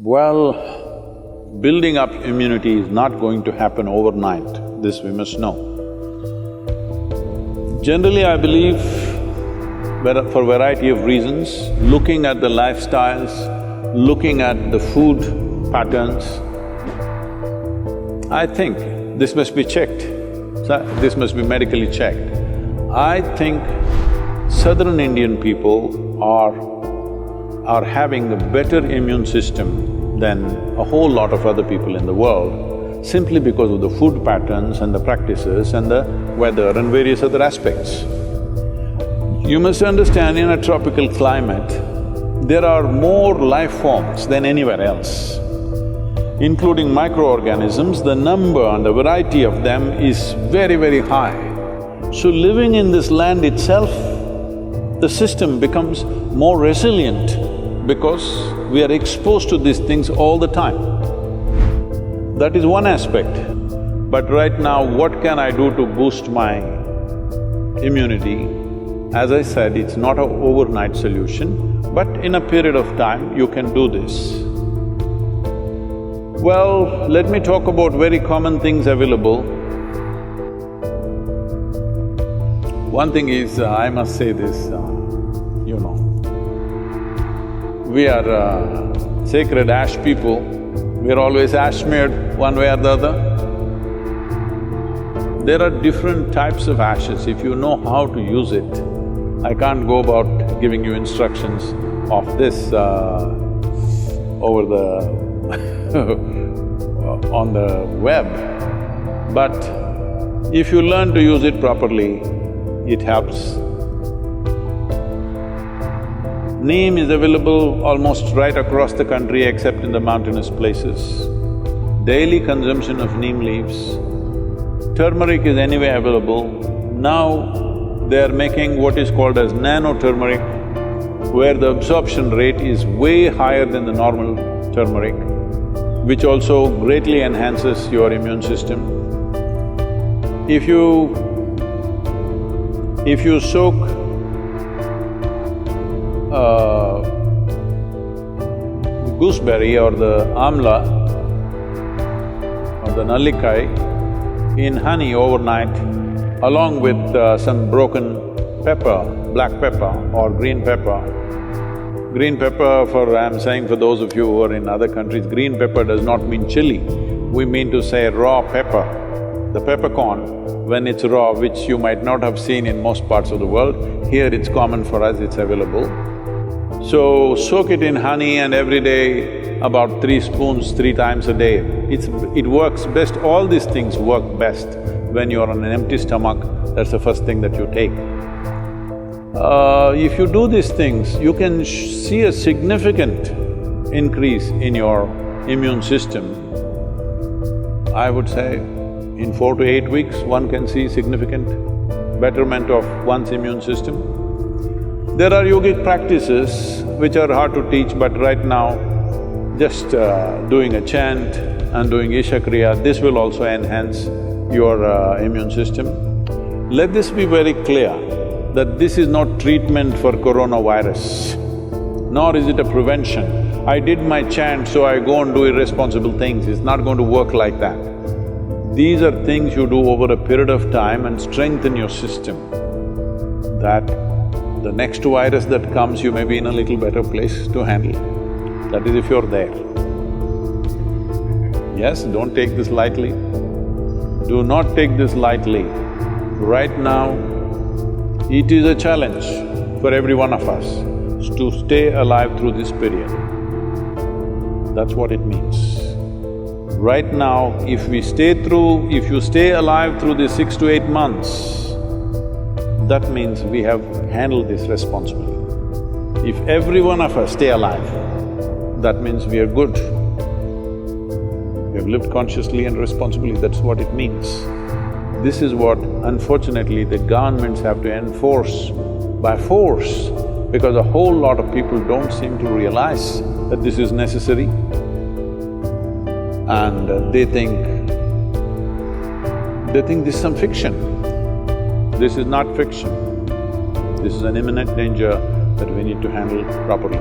Well, building up immunity is not going to happen overnight, this we must know. Generally, I believe, for a variety of reasons, looking at the lifestyles, looking at the food patterns, I think this must be checked, this must be medically checked. I think southern Indian people are having a better immune system than a whole lot of other people in the world, simply because of the food patterns and the practices and the weather and various other aspects. You must understand, in a tropical climate, there are more life forms than anywhere else, including microorganisms. The number and the variety of them is very, very high. So living in this land itself, the system becomes more resilient because we are exposed to these things all the time. That is one aspect. But right now, what can I do to boost my immunity? As I said, it's not an overnight solution, but in a period of time, you can do this. Well, let me talk about very common things available. One thing is, I must say this, you know, we are sacred ash people, we are always ash smeared one way or the other. There are different types of ashes, if you know how to use it. I can't go about giving you instructions of this over the on the web, but if you learn to use it properly, it helps. Neem is available almost right across the country except in the mountainous places. Daily consumption of neem leaves. Turmeric is anyway available. Now they are making what is called as nano-turmeric, where the absorption rate is way higher than the normal turmeric, which also greatly enhances your immune system. If you soak gooseberry or the amla or the nallikai in honey overnight, along with some broken pepper, black pepper or green pepper. Green pepper, I'm saying for those of you who are in other countries, green pepper does not mean chili. We mean to say raw pepper. The peppercorn, when it's raw, which you might not have seen in most parts of the world, here it's common for us, it's available. So, soak it in honey and every day about 3 spoons, 3 times a day. It works best, all these things work best when you're on an empty stomach, that's the first thing that you take. If you do these things, you can see a significant increase in your immune system. I would say in 4 to 8 weeks, one can see significant betterment of one's immune system. There are yogic practices which are hard to teach, but right now, just doing a chant and doing Isha Kriya, this will also enhance your immune system. Let this be very clear, that this is not treatment for coronavirus, nor is it a prevention. I did my chant, so I go and do irresponsible things, it's not going to work like that. These are things you do over a period of time and strengthen your system, that the next virus that comes, you may be in a little better place to handle. That is if you're there. Yes, don't take this lightly. Do not take this lightly. Right now, it is a challenge for every one of us to stay alive through this period. That's what it means. Right now, if you stay alive through these 6 to 8 months, that means we have handled this responsibly. If every one of us stay alive, that means we are good. We have lived consciously and responsibly, that's what it means. This is what, unfortunately, the governments have to enforce by force, because a whole lot of people don't seem to realize that this is necessary. And they think this is some fiction. This is not fiction. This is an imminent danger that we need to handle properly.